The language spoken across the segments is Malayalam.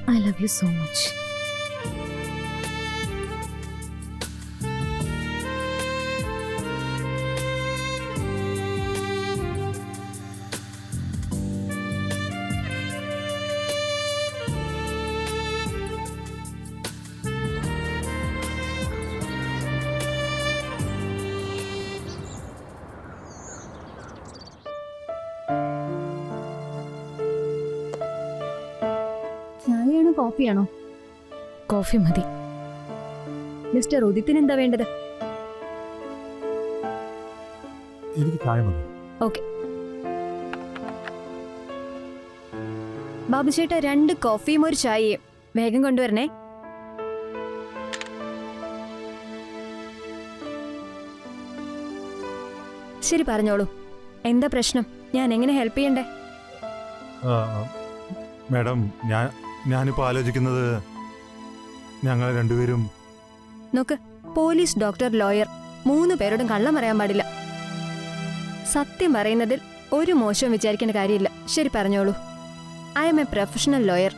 I love you so much. ചായയാണോ കോഫിയാണോ? കോഫി മതി. മിസ്റ്റർ ഉദിത്തിന് എന്താ വേണ്ടത്? എനിക്ക് ചായ മതി. ഓക്കെ. ബാബുചേട്ടാ 2 കോഫിയും ഒരു ചായയും വേഗം കൊണ്ടുവരണേ. ശരി, പറഞ്ഞോളൂ. എന്താ പ്രശ്നം? ഞാൻ എങ്ങനെ ഹെൽപ്പ് ചെയ്യണ്ടേ? മാഡം, ഞാനിപ്പോൾ ആലോചിക്കുന്നത് ഞങ്ങൾ രണ്ടുപേരും... നോക്ക്, പോലീസ്, ഡോക്ടർ, ലോയർ 3 പേരോടും കള്ളം പറയാൻ പാടില്ല. സത്യം പറയുന്നതിൽ ഒരു മോശവും വിചാരിക്കേണ്ട കാര്യമില്ല. ശരി, പറഞ്ഞോളൂ. I M A professional lawyer.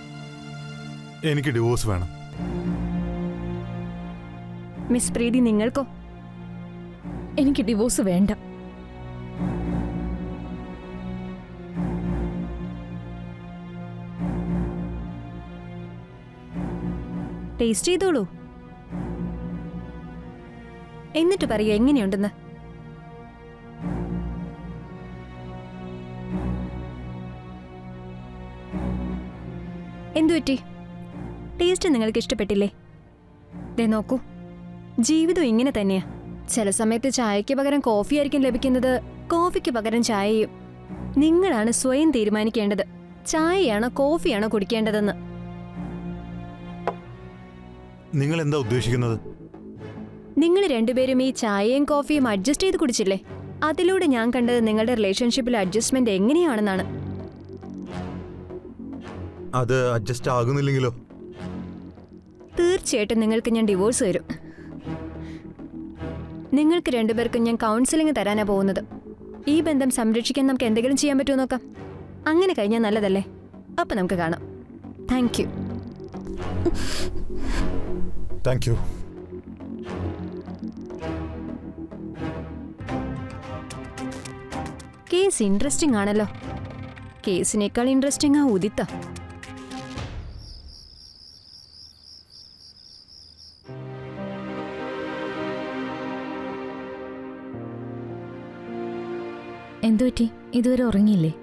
എനിക്ക് ഡിവോഴ്സ് വേണം. മിസ് പ്രീതി, നിങ്ങൾക്കോ? എനിക്ക് ഡിവോഴ്സ് വേണ്ട. ടേസ്റ്റ് ചെയ്തോളൂ, എന്നിട്ട് പറയൂ എങ്ങനെയുണ്ടെന്ന്. എന്തുപറ്റി? ടേസ്റ്റ് നിങ്ങൾക്ക് ഇഷ്ടപ്പെട്ടില്ലേ? ദേ നോക്കൂ, ജീവിതം ഇങ്ങനെ തന്നെയാ. ചില സമയത്ത് ചായയ്ക്ക് പകരം കോഫി ആയിരിക്കും ലഭിക്കുന്നത്, കോഫിക്ക് പകരം ചായയും. നിങ്ങളാണ് സ്വയം തീരുമാനിക്കേണ്ടത് ചായയാണോ കോഫിയാണോ കുടിക്കേണ്ടതെന്ന്. നിങ്ങൾ എന്താ ഉദ്ദേശിക്കുന്നത്? നിങ്ങൾ രണ്ടുപേരും ഈ ചായയും കോഫിയും അഡ്ജസ്റ്റ് ചെയ്ത് കുടിച്ചില്ലേ? അതിലൂടെ ഞാൻ കണ്ടത് നിങ്ങളുടെ റിലേഷൻഷിപ്പിൽ അഡ്ജസ്റ്റ്മെന്റ് എങ്ങനെയാണെന്നാണ്. അത് അഡ്ജസ്റ്റ് ആകുന്നില്ലെങ്കിലോ? തീർച്ചയായിട്ടും നിങ്ങൾക്ക് ഞാൻ ഡിവോഴ്സ് തരും. നിങ്ങൾക്ക് രണ്ടുപേർക്കും ഞാൻ കൗൺസിലിംഗ് തരാനാ പോകുന്നത്. ഈ ബന്ധം സംരക്ഷിക്കാൻ നമുക്ക് എന്തെങ്കിലും ചെയ്യാൻ പറ്റുമോ നോക്കാം. അങ്ങനെ കഴിഞ്ഞാൽ നല്ലതല്ലേ? അപ്പൊ നമുക്ക് കാണാം. Thank you. Thank you. Case interesting ആണല്ലോ. കേസിനേക്കാൾ ഇൻട്രസ്റ്റിംഗ് ആ ഉദിത്ത. എന്തുപറ്റി? ഇതുവരെ ഉറങ്ങിയില്ലേ?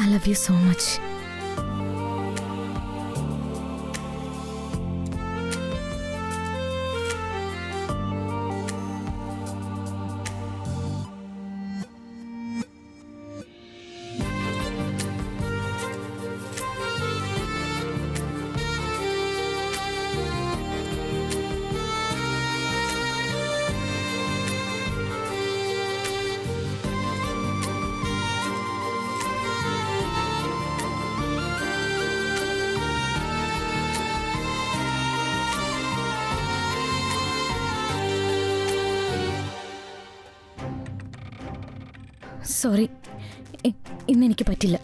I love you so much. Sorry, ഇന്നെനിക്ക് പറ്റില്ല.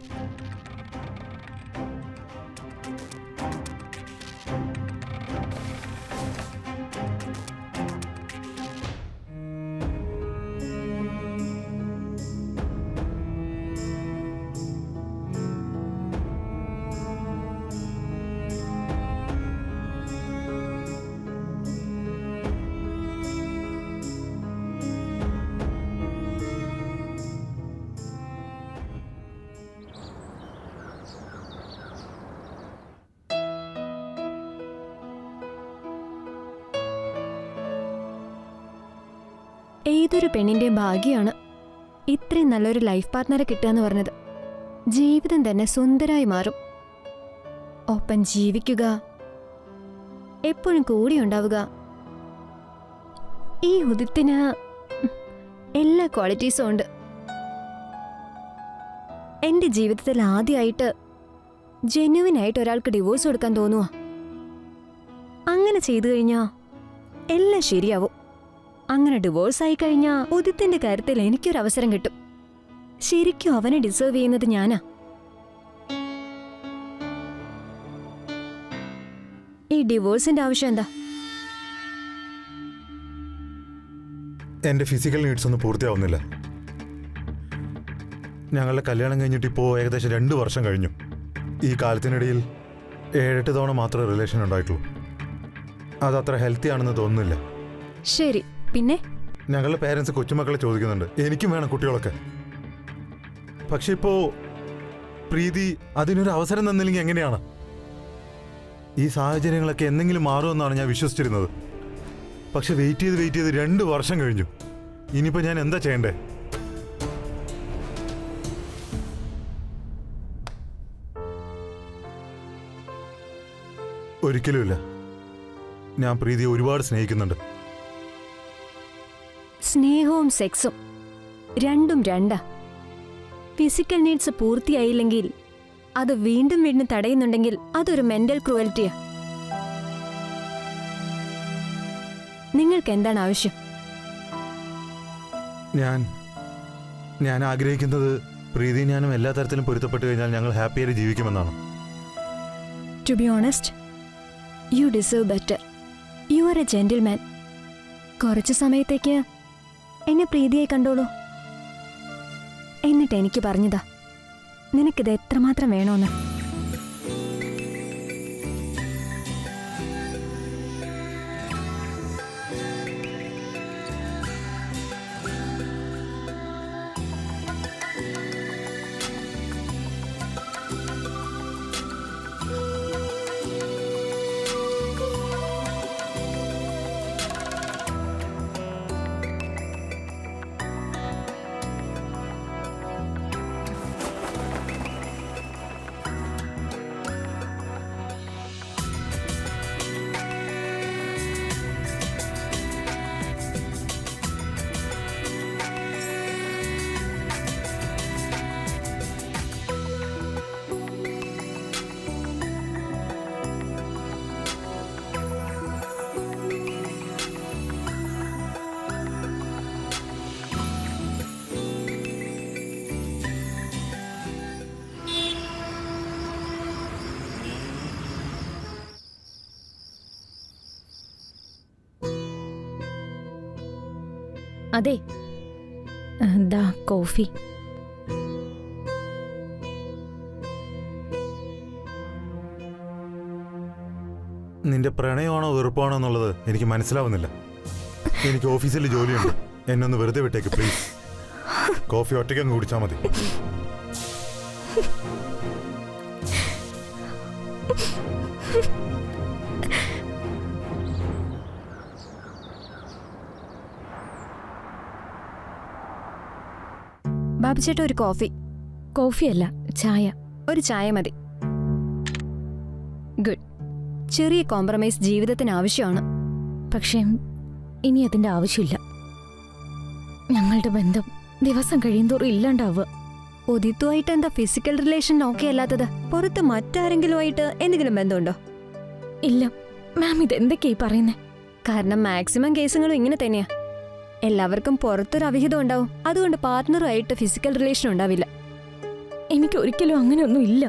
ഏതൊരു പെണ്ണിന്റെയും ഭാഗ്യമാണ് ഇത്രയും നല്ലൊരു ലൈഫ് പാർട്ട്ണറെ കിട്ടുകയെന്ന് പറഞ്ഞത്. ജീവിതം തന്നെ സുന്ദരായി മാറും. ഒപ്പം ജീവിക്കുക, എപ്പോഴും കൂടെ ഉണ്ടാവുക. ഈ ഉദിത്തിന് എല്ലാ ക്വാളിറ്റീസും ഉണ്ട്. എന്റെ ജീവിതത്തിൽ ആദ്യമായിട്ട് ജെന്യുവിനായിട്ട് ഒരാൾക്ക് ഡിവോഴ്സ് കൊടുക്കാൻ തോന്നുക. അങ്ങനെ ചെയ്തു കഴിഞ്ഞാ എല്ലാം ശരിയാവും. അങ്ങനെ ഡിവോഴ്സ് ആയി കഴിഞ്ഞാ ഉദിത്തിന്റെ കാര്യത്തിൽ എനിക്കൊരു അവസരം കിട്ടും. ശരിക്കും അവനെ ഡിസേർവ് ചെയ്യുന്നത് ഞാനാ. ഈ ഡിവോഴ്സിന്റെ ആവശ്യം എന്താ? എൻ്റെ ഫിസിക്കൽ നീഡ്സ് ഒന്നും പൂർത്തിയാവുന്നില്ല. ഞങ്ങളുടെ കല്യാണം കഴിഞ്ഞിട്ട് ഇപ്പോൾ ഏകദേശം 2 വർഷം കഴിഞ്ഞു. ഈ കാലത്തിനിടയിൽ 7-8 തവണ മാത്രമേ റിലേഷൻ ഉണ്ടായിട്ടുള്ളൂ. അതത്ര ഹെൽത്തി ആണെന്ന് തോന്നുന്നില്ല. ശരി, പിന്നെ ഞങ്ങളുടെ പേരൻസ് കൊച്ചുമക്കളെ ചോദിക്കുന്നുണ്ട്, എനിക്കും വേണം കുട്ടികളൊക്കെ. പക്ഷെ ഇപ്പോൾ പ്രീതി അതിനൊരു അവസരം തന്നില്ലെങ്കിൽ എങ്ങനെയാണ്? ഈ സാഹചര്യങ്ങളൊക്കെ എന്തെങ്കിലും മാറുമെന്നാണ് ഞാൻ വിശ്വസിച്ചിരുന്നത്. പക്ഷെ വെയിറ്റ് ചെയ്ത് 2 വർഷം കഴിഞ്ഞു. ഇനിയിപ്പോൾ ഞാൻ എന്താ ചെയ്യണ്ടേ? ഒരിക്കലുമില്ല. ഞാൻ പ്രീതിയെ ഒരുപാട് സ്നേഹിക്കുന്നുണ്ട്. സ്നേഹവും സെക്സും രണ്ടും രണ്ടാ. ഫിസിക്കൽ നീഡ്സ് പൂർത്തിയായില്ലെങ്കിൽ അത് വീണ്ടും വീണ്ടും തടയുന്നുണ്ടെങ്കിൽ അതൊരു മെന്റൽ ക്രൂവൽറ്റിയാ. നിങ്ങൾക്ക് എന്താണ് ആവശ്യം? ഞാൻ ആഗ്രഹിക്കുന്നത് പ്രീതി ഞാനും എല്ലാ തരത്തിലും പൊരുത്തപ്പെട്ട് കഴിഞ്ഞാൽ ഞങ്ങൾ ഹാപ്പിയായി ജീവിക്കുമെന്നാണ്. To be honest, you deserve better. You are a gentleman. കുറച്ചു സമയത്തേക്ക് എന്നെ പ്രീതിയായി കണ്ടോളൂ. എന്നിട്ട് എനിക്ക് പറഞ്ഞതാ നിനക്കിത് എത്രമാത്രം വേണോന്ന്. അതെ, ദാ കോഫി. നിന്റെ പ്രണയമാണോ വെറുപ്പാണോ എന്നുള്ളത് എനിക്ക് മനസ്സിലാവുന്നില്ല. എനിക്ക് ഓഫീസിൽ ജോലിയുണ്ട്. എന്നൊന്ന് വെറുതെ വിട്ടേക്ക് പ്ലീസ്. കോഫി ഒറ്റയ്ക്കങ്ങ് കുടിച്ചാൽ മതി. ബാബുചേട്ടാ, ഒരു കോഫി. കോഫിയല്ല, ചായ. ഒരു ചായ മതി. ഗുഡ്. ചെറിയ കോംപ്രമൈസ് ജീവിതത്തിന് ആവശ്യമാണ്. പക്ഷേ ഇനി അതിന്റെ ആവശ്യമില്ല. ഞങ്ങളുടെ ബന്ധം ദിവസം കഴിയുന്തോറും ഇല്ലാണ്ടാവുക. ഉദിത്തുമായിട്ട് എന്താ ഫിസിക്കൽ റിലേഷൻ ഓക്കെ അല്ലാത്തത്? പുറത്ത് മറ്റാരെങ്കിലുമായിട്ട് എന്തെങ്കിലും ബന്ധമുണ്ടോ? ഇല്ല മാം, ഇതെന്തൊക്കെയായി പറയുന്നേ? കാരണം മാക്സിമം കേസുകളും ഇങ്ങനെ തന്നെയാ. എല്ലാവർക്കും പുറത്തൊരു അവിഹിതം ഉണ്ടാവും. അതുകൊണ്ട് പാർട്ട്ണറുമായിട്ട് ഫിസിക്കൽ റിലേഷൻ ഉണ്ടാവില്ല. എനിക്ക് ഒരിക്കലും അങ്ങനെയൊന്നും ഇല്ല.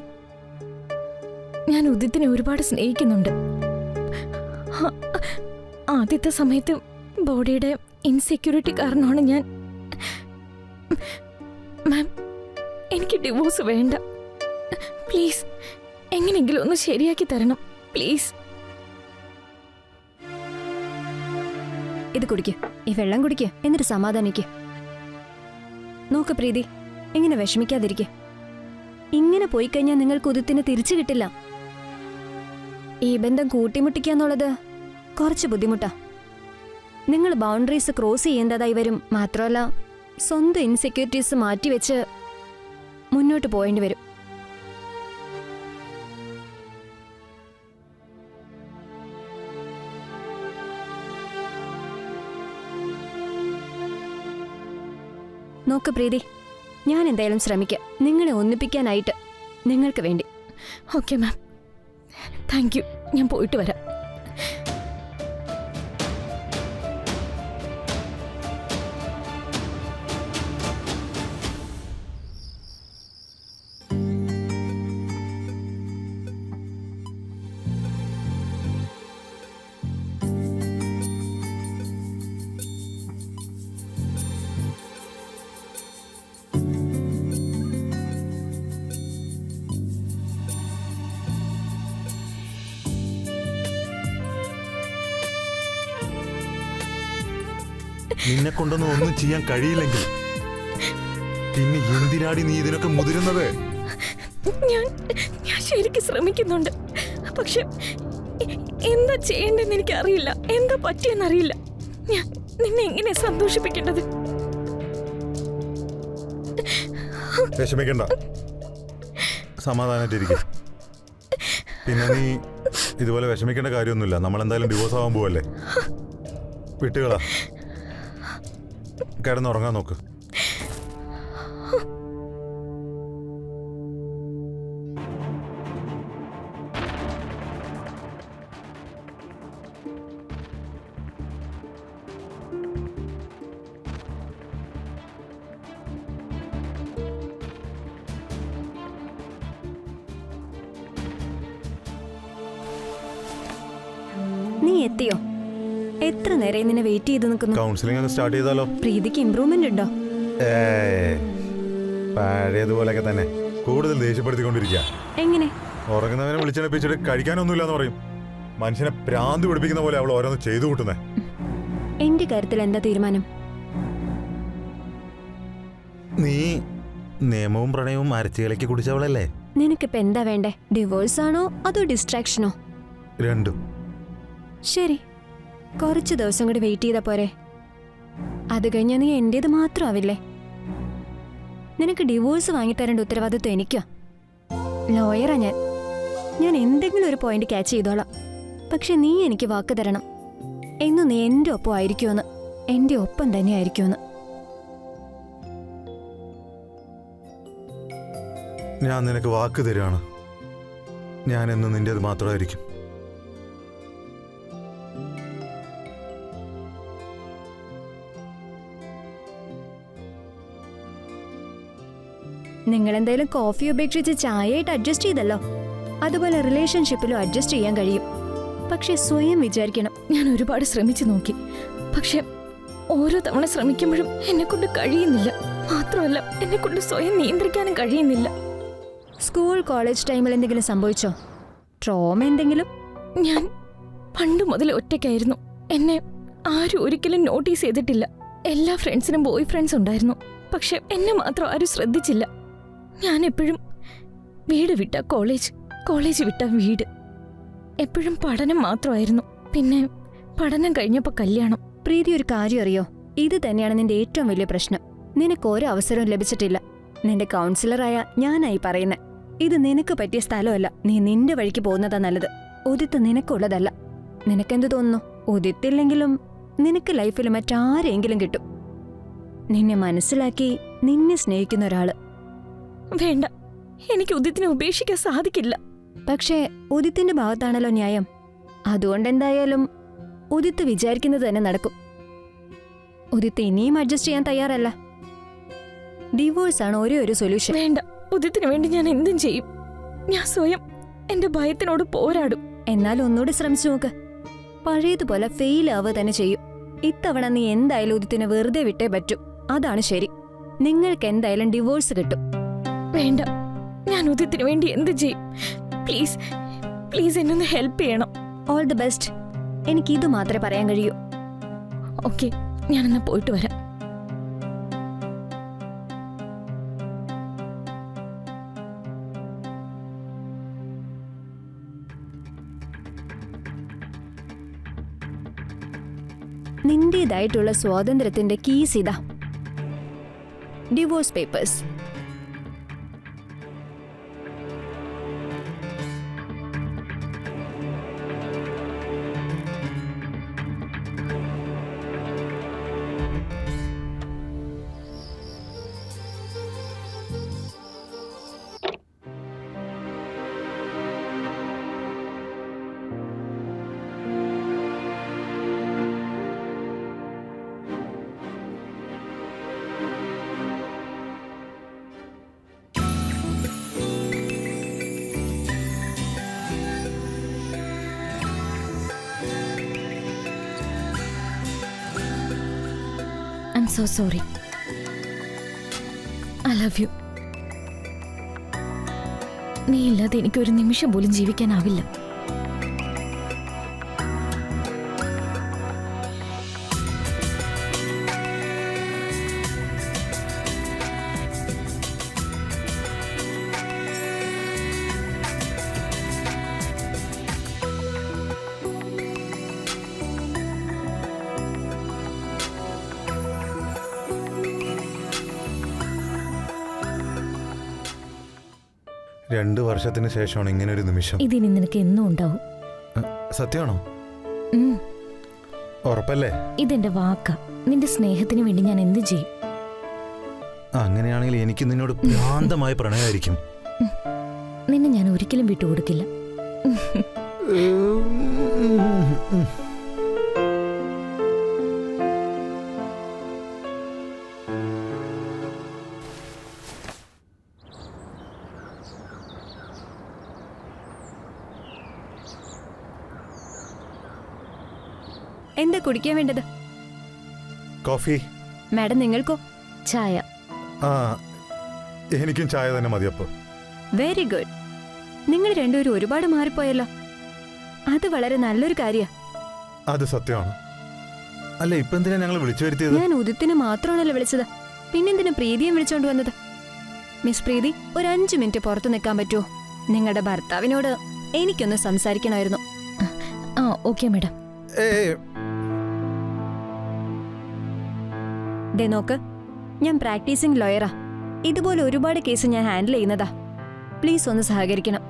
ഞാൻ ഉദിത്തിനെ ഒരുപാട് സ്നേഹിക്കുന്നുണ്ട്. ആദ്യത്തെ സമയത്ത് ബോഡിയുടെ ഇൻസെക്യൂരിറ്റി കാരണമാണ് ഞാൻ. മാം, എനിക്ക് ഡിവോഴ്സ് വേണ്ട. പ്ലീസ്, എങ്ങനെയെങ്കിലും ഒന്ന് ശരിയാക്കി തരണം പ്ലീസ്. ഇത് കുടിക്ക്, ഈ വെള്ളം കുടിക്ക്, എന്നിട്ട് സമാധാനിക്ക്. നോക്ക് പ്രീതി, ഇങ്ങനെ വിഷമിക്കാതിരിക്കെ. ഇങ്ങനെ പോയി കഴിഞ്ഞാൽ നിങ്ങൾക്ക് ഉദിത്തിന് തിരിച്ചു കിട്ടില്ല. ഈ ബന്ധം കൂട്ടിമുട്ടിക്കാന്നുള്ളത് കുറച്ച് ബുദ്ധിമുട്ടാ. നിങ്ങൾ ബൗണ്ടറീസ് ക്രോസ് ചെയ്യേണ്ടതായി വരും. മാത്രമല്ല, സ്വന്തം ഇൻസെക്യൂരിറ്റീസ് മാറ്റിവെച്ച് മുന്നോട്ട് പോയേണ്ടി വരും. നോക്ക് പ്രീതി, ഞാൻ എന്തായാലും ശ്രമിക്കാം നിങ്ങളെ ഒന്നിപ്പിക്കാനായിട്ട്, നിങ്ങൾക്ക് വേണ്ടി. Okay ma'am, thank you. ഞാൻ പോയിട്ട് വരാം. നിന്നെ കൊണ്ടൊന്നും ഒന്നും ചെയ്യാൻ കഴിയില്ലെങ്കിൽ പിന്നെ എന്തിനാടി നീ ഇതിനൊക്കെ മുതിരുന്നത്? ഞാൻ ശരിക്കും ശ്രമിക്കുന്നുണ്ട്. പക്ഷെ എന്താ ചെയ്യേണ്ടതെന്ന് എനിക്കറിയില്ല, എന്താ പറ്റിയെന്നറിയില്ല. ഞാൻ നിന്നെ എങ്ങനെ സന്തോഷിപ്പിക്കേണ്ടത്? വിഷമിക്കണ്ട, സമാധാനായിട്ടിരിക്കും. പിന്നെ നീ ഇതുപോലെ വിഷമിക്കേണ്ട കാര്യമൊന്നുമില്ല. നമ്മളെന്തായാലും ഡിവോഴ്സ് ആവാൻ പോവല്ലേ. വിട്ടുകളാ, കിടന്നുറങ്ങാൻ നോക്ക്. നീ എത്തിയോ? എത്ര നേരം നിന്നെ വെയിറ്റ് ചെയ്ത് നിൽക്കുന്നു? കൗൺസിലിംഗ് അങ്ങ് സ്റ്റാർട്ട് ചെയ്താലോ? പ്രീതിക്ക് ഇമ്പ്രൂവ്മെന്റ് ഉണ്ടോ? പഴയതുപോലെയൊക്കെ തന്നെ, കൂടുതൽ ദേഷ്യപ്പെടുത്തിക്കൊണ്ടിരിക്കുക. എങ്ങനെ? ഉറങ്ങുന്നവനെ വിളിച്ചെണപ്പിച്ചിട്ട് കഴിക്കാനൊന്നുമില്ലാന്ന് പറയും. മനുഷ്യനെ ഭ്രാന്ത് പിടിപ്പിക്കുന്ന പോലെ അവൾ ഓരോന്ന് ചെയ്തു കൂട്ടുന്നേ. എന്റെ കാര്യത്തിൽ എന്താ തീരുമാനം? നീ നിയമവും പ്രണയവും അരച്ചുകളിക്ക് കുടിച്ചവളല്ലേ? നിനക്കിപ്പോ എന്താ വേണ്ടേ? ഡിവോഴ്സ് ആണോ അതോ ഡിസ്ട്രാക്ഷനോ? രണ്ടും. ശരി, കുറച്ച് ദിവസം കൂടി വെയിറ്റ് ചെയ്താ പോരെ? അത് കഴിഞ്ഞാൽ നീ എന്റേത് മാത്രമാവില്ലേ? നിനക്ക് ഡിവോഴ്സ് വാങ്ങിത്തരേണ്ട ഉത്തരവാദിത്വം എനിക്കാ. ലോയറാ ഞാൻ എന്തെങ്കിലും ഒരു പോയിന്റ് ക്യാച്ച് ചെയ്തോളാം. പക്ഷെ നീ എനിക്ക് വാക്ക് തരണം, എന്നും നീ എന്റെ ഒപ്പം ആയിരിക്കുമെന്ന്, എന്റെ ഒപ്പം തന്നെ ആയിരിക്കുമെന്ന്. ഞാൻ നിനക്ക് വാക്ക് തരുവാണ്, ഞാൻ എന്നും നിന്റേത് മാത്രമായിരിക്കും. നിങ്ങൾ എന്തായാലും കോഫി ഉപേക്ഷിച്ച് ചായയായിട്ട് അഡ്ജസ്റ്റ് ചെയ്തല്ലോ. അതുപോലെ റിലേഷൻഷിപ്പിലും അഡ്ജസ്റ്റ് ചെയ്യാൻ കഴിയും. പക്ഷെ സ്വയം വിചാരിക്കണം. ഞാൻ ഒരുപാട് ശ്രമിച്ചു നോക്കി, പക്ഷെ ഓരോ തവണ ശ്രമിക്കുമ്പോഴും എന്നെ കൊണ്ട് കഴിയുന്നില്ല. മാത്രമല്ല, എന്നെ കൊണ്ട് സ്വയം നിയന്ത്രിക്കാനും കഴിയുന്നില്ല. സ്കൂൾ കോളേജ് ടൈമിൽ എന്തെങ്കിലും സംഭവിച്ചോ? ട്രോമ എന്തെങ്കിലും? ഞാൻ പണ്ട് മുതൽ ഒറ്റയ്ക്കായിരുന്നു. എന്നെ ആരും ഒരിക്കലും നോട്ടീസ് ചെയ്തിട്ടില്ല. എല്ലാ ഫ്രണ്ട്സിനും ബോയ് ഫ്രണ്ട്സ് ഉണ്ടായിരുന്നു, പക്ഷെ എന്നെ മാത്രം ആരും ശ്രദ്ധിച്ചില്ല. ഞാൻ എപ്പോഴും വീട് വിട്ട കോളേജ്, കോളേജ് വിട്ട വീട്, എപ്പോഴും പഠനം മാത്രമായിരുന്നു. പിന്നെ പഠനം കഴിഞ്ഞപ്പോൾ കല്യാണം. പ്രീതി, ഒരു കാര്യം അറിയോ? ഇത് തന്നെയാണ് നിന്റെ ഏറ്റവും വലിയ പ്രശ്നം. നിനക്ക് ഒരു അവസരവും ലഭിച്ചിട്ടില്ല. നിന്റെ കൗൺസിലറായ ഞാനായി പറയുന്നത്. ഇത് നിനക്ക് പറ്റിയ സ്ഥലമല്ല. നീ നിന്റെ വഴിക്ക് പോകുന്നതാ നല്ലത്. ഉദിത്ത് നിനക്കുള്ളതല്ല. നിനക്കെന്ത് തോന്നുന്നു? ഉദിത്തില്ലെങ്കിലും നിനക്ക് ലൈഫിൽ മറ്റാരെങ്കിലും കിട്ടും. നിന്നെ മനസ്സിലാക്കി നിന്നെ സ്നേഹിക്കുന്ന ഒരാള്. വേണ്ട, എനിക്ക് ഉദിത്തിനെ ഉപേക്ഷിക്കാൻ സാധിക്കില്ല. പക്ഷേ ഉദിത്തിന്റെ ഭാഗത്താണല്ലോ ന്യായം. അതുകൊണ്ടെന്തായാലും ഉദിത്ത് വിചാരിക്കുന്നത് തന്നെ നടക്കും. ഉദിത്ത് ഇനിയും അഡ്ജസ്റ്റ് ചെയ്യാൻ തയ്യാറല്ല. ഡിവോഴ്സ് ആണ് ഒരേ ഒരു സൊല്യൂഷൻ. വേണ്ട, ഉദിത്തിന് വേണ്ടി ഞാൻ എന്തും ചെയ്യും. ഞാൻ സ്വയം എന്റെ ഭയത്തിനോട് പോരാടും. എന്നാൽ ഒന്നുകൂടി ശ്രമിച്ചു നോക്ക്. പഴയതുപോലെ ഫെയിൽ ആവുക തന്നെ ചെയ്യും. ഇത്തവണ നീ എന്തായാലും ഉദിത്തിനെ വെറുതെ വിട്ടേ പറ്റൂ. അതാണ് ശരി. നിങ്ങൾക്ക് എന്തായാലും ഡിവോഴ്സ് കിട്ടും. വേണ്ട, ഞാൻ ഉദിത്തിന് വേണ്ടി എന്ത് ചെയ്യും? പ്ലീസ് പ്ലീസ് എന്നൊന്ന് ഹെൽപ്പ് ചെയ്യണം. All the best. എനിക്കിത് മാത്രമേ പറയാൻ കഴിയൂ. ഓക്കെ, ഞാനെന്നാ പോയിട്ട് വരാം. നിന്റേതായിട്ടുള്ള സ്വാതന്ത്ര്യത്തിന്റെ കീസ് ഇതാ. Divorce papers. So sorry. I love you. നീ ഇല്ലാതെ എനിക്കൊരു നിമിഷം പോലും ജീവിക്കാനാവില്ല. രണ്ട് വർഷത്തിന് ശേഷമാണ് ഇങ്ങനെ ഒരു നിമിഷം. ഇതിനി നിനക്ക് എന്നും ഉണ്ടാവും. സത്യമാണോ? ഉം. ഉറപ്പല്ലേ? ഇതെന്റെ വാക്കാ. നിന്റെ സ്നേഹത്തിന് വേണ്ടി ഞാൻ എന്ത് ചെയ്യും? അങ്ങനെയാണെങ്കിൽ എനിക്ക് നിന്നോട് ഭ്രാന്തമായ പ്രണയമായിരിക്കും. നിന്നെ ഞാൻ ഒരിക്കലും വിട്ടുകൊടുക്കില്ല. എന്താ കുടിക്കാൻ വേണ്ടത്? കോഫി. മാഡം നിങ്ങൾക്കോ? ചായ. ആ, എനിക്കും ചായ തന്നെ മതി. അപ്പൊ വെരി ഗുഡ്. നിങ്ങൾ രണ്ടുപേരും ഒരുപാട് മാറിപ്പോയല്ലോ. അത് വളരെ നല്ലൊരു കാര്യ. അത് സത്യമാണ്. അല്ല, ഇപ്പൊ എന്തിനാ ഞങ്ങൾ വിളിച്ചു വരുത്തിയത്? ഞാൻ ഉദിത്തിന് മാത്രമാണല്ലോ വിളിച്ചത്. പിന്നെന്തിനാ പ്രീതിയും വിളിച്ചോണ്ട് വന്നത്? മിസ് പ്രീതി, ഒരു 5 മിനിറ്റ് പുറത്തു നിൽക്കാൻ പറ്റുമോ? നിങ്ങളുടെ ഭർത്താവിനോട് എനിക്കൊന്ന് സംസാരിക്കണമായിരുന്നു. ആ, ഓക്കെ മാഡം. ദേ നോക്ക്, ഞാൻ പ്രാക്ടീസിംഗ് ലോയറാ. ഇതുപോലെ ഒരുപാട് കേസ് ഞാൻ ഹാൻഡിൽ ചെയ്യുന്നതാ. പ്ലീസ് ഒന്ന് സഹകരിക്കണം.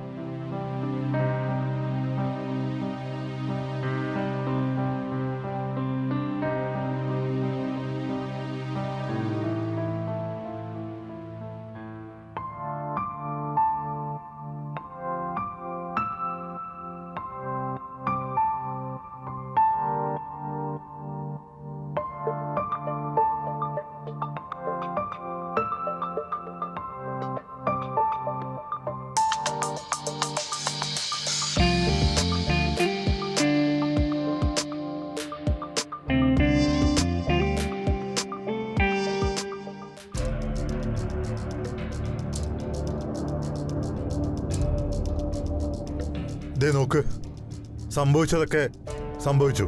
ദേ നോക്ക്, സംഭവിച്ചതൊക്കെ സംഭവിച്ചു.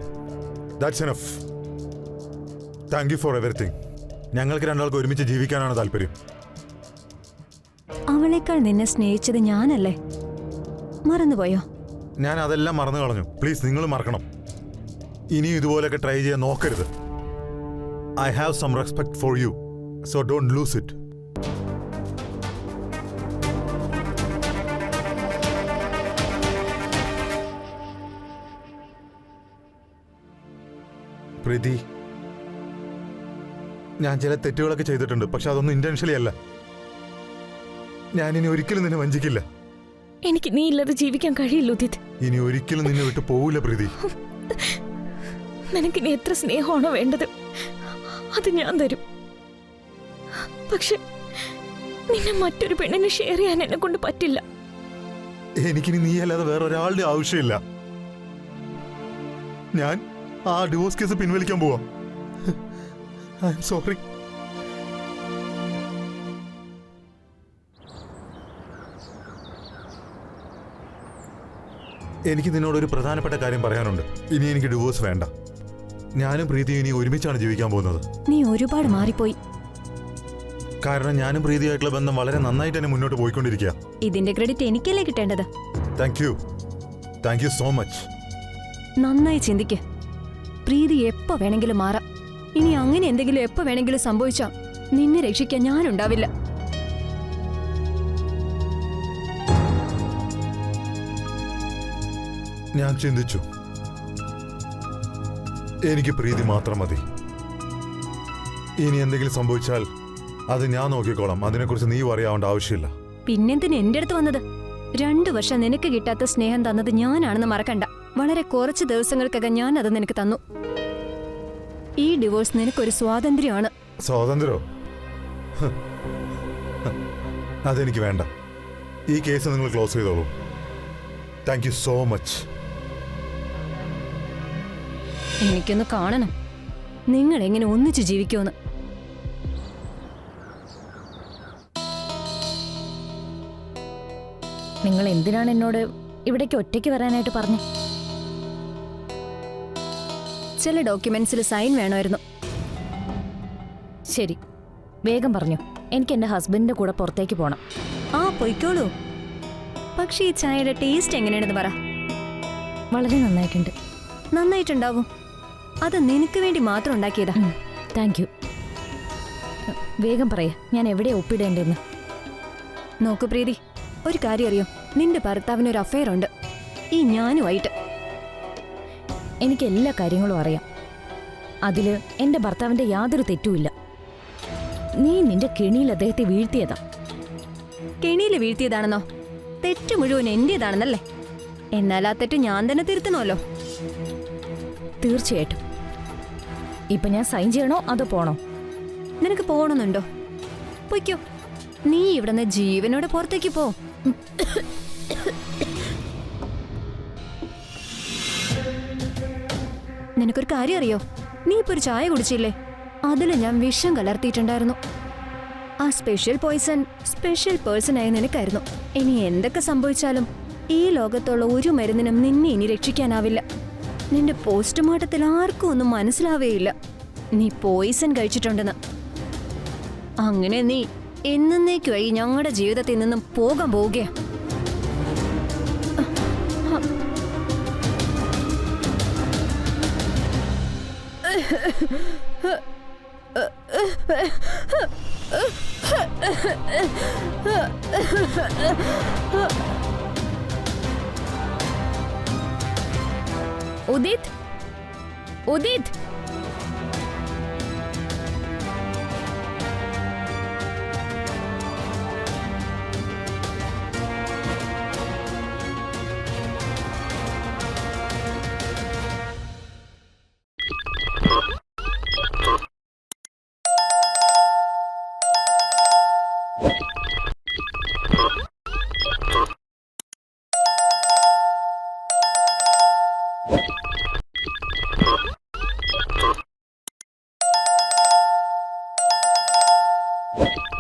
That's enough. Thank you for everything. ഞങ്ങൾക്ക് രണ്ടാൾക്ക് ഒരുമിച്ച് ജീവിക്കാനാണ് താല്പര്യം. അവളേക്കാൾ നിന്നെ സ്നേഹിച്ചത് ഞാനല്ലേ? മറന്നുപോയോ? ഞാൻ അതെല്ലാം മറന്നു കളഞ്ഞു. പ്ലീസ്, നിങ്ങൾ മറക്കണം. ഇനിയും ഇതുപോലെയൊക്കെ ട്രൈ ചെയ്യാൻ നോക്കരുത്. I have some respect for you, so don't lose it. Preethi, ഞാൻ ചില തെറ്റുകളൊക്കെ ചെയ്തിട്ടുണ്ട്. പക്ഷെ അതൊന്നും ഇന്റൻഷ്യലി അല്ല. ഞാനിനി ഒരിക്കലും നിന്നെ വഞ്ചിക്കില്ല. എനിക്ക് നീ ഇല്ലാതെ ജീവിക്കാൻ കഴിയില്ല ഉദിത്. ഇനി ഒരിക്കലും നിന്നെ വിട്ട് പോവില്ല പ്രീതി. നിനക്ക് ഇനി എത്ര സ്നേഹമാണോ വേണ്ടത് അത് ഞാൻ തരും. പക്ഷെ നിന്നെ മറ്റൊരു പെണ്ണിനെ ഷെയർ ചെയ്യാൻ എന്നെ കൊണ്ട് പറ്റില്ല. എനിക്കിനി നീ അല്ലാതെ വേറെ ഒരാളുടെ ആവശ്യമില്ല. ഞാൻ ആ ഡിവോഴ്സ് കേസ് പിൻവലിക്കാൻ പോവാ. I am sorry. എനിക്ക് നിന്നോടൊരു പ്രധാനപ്പെട്ട കാര്യം പറയാനുണ്ട്. ഇനി എനിക്ക് ഡിവോഴ്സ് വേണ്ട. ഞാനും പ്രീതിയും ഇനി ഒരുമിച്ചാണ് ജീവിക്കാൻ പോകുന്നത്. നീ ഒരുപാട് മാറിപ്പോയി. കാരണം ഞാനും പ്രീതിയായിട്ടുള്ള ബന്ധം വളരെ നന്നായിട്ട് തന്നെ മുന്നോട്ട് പോയിക്കൊണ്ടിരിക്കുക. ഇതിന്റെ ക്രെഡിറ്റ് എനിക്കല്ലേ കിട്ടേണ്ടത്? Thank you so much. നന്നായി ചിന്തിക്ക്. പ്രീതി എപ്പോ വേണമെങ്കിലും മാറാം. ഇനി അങ്ങനെ എന്തെങ്കിലും എപ്പോ വേണമെങ്കിലും സംഭവിച്ചാ നിന്നെ രക്ഷിക്കാൻ ഞാനുണ്ടാവില്ല. ഞാൻ ചിന്തിച്ചു, എനിക്ക് പ്രീതി മാത്രം മതി. ഇനി എന്തെങ്കിലും സംഭവിച്ചാൽ അത് ഞാൻ നോക്കിക്കോളാം. അതിനെക്കുറിച്ച് നീ അറിയാവേണ്ട ആവശ്യമില്ല. പിന്നെന്തിന് എന്റെ അടുത്ത് വന്നത്? 2 വർഷം നിനക്ക് കിട്ടാത്ത സ്നേഹം തന്നത് ഞാനാണെന്ന് മറക്കണ്ട. വളരെ കുറച്ച് ദിവസങ്ങൾക്കകം ഞാൻ അത് നിനക്ക് തന്നു. ഈ ഡിവോഴ്സ് നിനക്കൊരു സ്വാതന്ത്ര്യമാണ്. സ്വാതന്ത്ര്യമോ? അതെനിക്ക് വേണ്ട. ഈ കേസ് നിങ്ങൾ ക്ലോസ് ചെയ്തോളൂ. Thank you so much. എനിക്കൊന്ന് കാണണം നിങ്ങൾ എങ്ങനെ ഒന്നിച്ചു ജീവിക്കുമെന്ന്. നിങ്ങൾ എന്തിനാണ് എന്നോട് ഇവിടേക്ക് ഒറ്റയ്ക്ക് വരാനായിട്ട് പറഞ്ഞു? ചില ഡോക്യുമെന്റ്സിൽ സൈൻ വേണമായിരുന്നു. ശരി, വേഗം പറഞ്ഞു. എനിക്ക് എൻ്റെ ഹസ്ബൻഡിന്റെ കൂടെ പുറത്തേക്ക് പോകണം. ആ പൊയ്ക്കോളൂ. പക്ഷേ ഈ ചായയുടെ ടേസ്റ്റ് എങ്ങനെയാണെന്ന് പറ. വളരെ നന്നായിട്ടുണ്ട്. നന്നായിട്ടുണ്ടാവും. അത് നിനക്ക് വേണ്ടി മാത്രം ഉണ്ടാക്കിയതാ. Thank you. വേഗം പറയാ, ഞാൻ എവിടെയാ ഒപ്പിടേണ്ടെന്ന്. നോക്കു പ്രീതി, ഒരു കാര്യം അറിയോ? നിന്റെ ഭർത്താവിന് ഒരു അഫയർ ഉണ്ട്, ഈ ഞാനുമായിട്ട്. എനിക്ക് എല്ലാ കാര്യങ്ങളും അറിയാം. അതില് എൻ്റെ ഭർത്താവിന്റെ യാതൊരു തെറ്റുമില്ല. നീ നിന്റെ കെണിയിൽ അദ്ദേഹത്തെ വീഴ്ത്തിയതാ. കെണിയിൽ വീഴ്ത്തിയതാണെന്നോ? തെറ്റ് മുഴുവൻ എന്റേതാണെന്നല്ലേ? എന്നാൽ ആ തെറ്റ് ഞാൻ തന്നെ തിരുത്തണമല്ലോ. തീർച്ചയായിട്ടും. ഇപ്പൊ ഞാൻ സൈൻ ചെയ്യണോ അതോ പോണോ? നിനക്ക് പോകണമെന്നുണ്ടോ? പൊയ്ക്കോ. നീ ഇവിടുന്ന് ജീവനോടെ പുറത്തേക്ക് പോ. നിനക്കൊരു കാര്യം അറിയോ? നീ ഇപ്പൊ ഒരു ചായ കുടിച്ചില്ലേ? അതില് ഞാൻ വിഷം കലർത്തിയിട്ടുണ്ടായിരുന്നു. ആ സ്പെഷ്യൽ പോയ്സൺ സ്പെഷ്യൽ പേഴ്സണായി നിനക്കായിരുന്നു. ഇനി എന്തൊക്കെ സംഭവിച്ചാലും ഈ ലോകത്തുള്ള ഒരു മരുന്നിനും നിന്നെ ഇനി രക്ഷിക്കാനാവില്ല. നിന്റെ പോസ്റ്റ്മോർട്ടത്തിൽ ആർക്കും ഒന്നും മനസ്സിലാവേയില്ല നീ പോയിസൺ കഴിച്ചിട്ടുണ്ടെന്ന്. അങ്ങനെ നീ എന്നേക്കുമായി ഞങ്ങളുടെ ജീവിതത്തിൽ നിന്നും പോകാൻ പോവുകയാ. ഉദിത്, ഉദിത്. You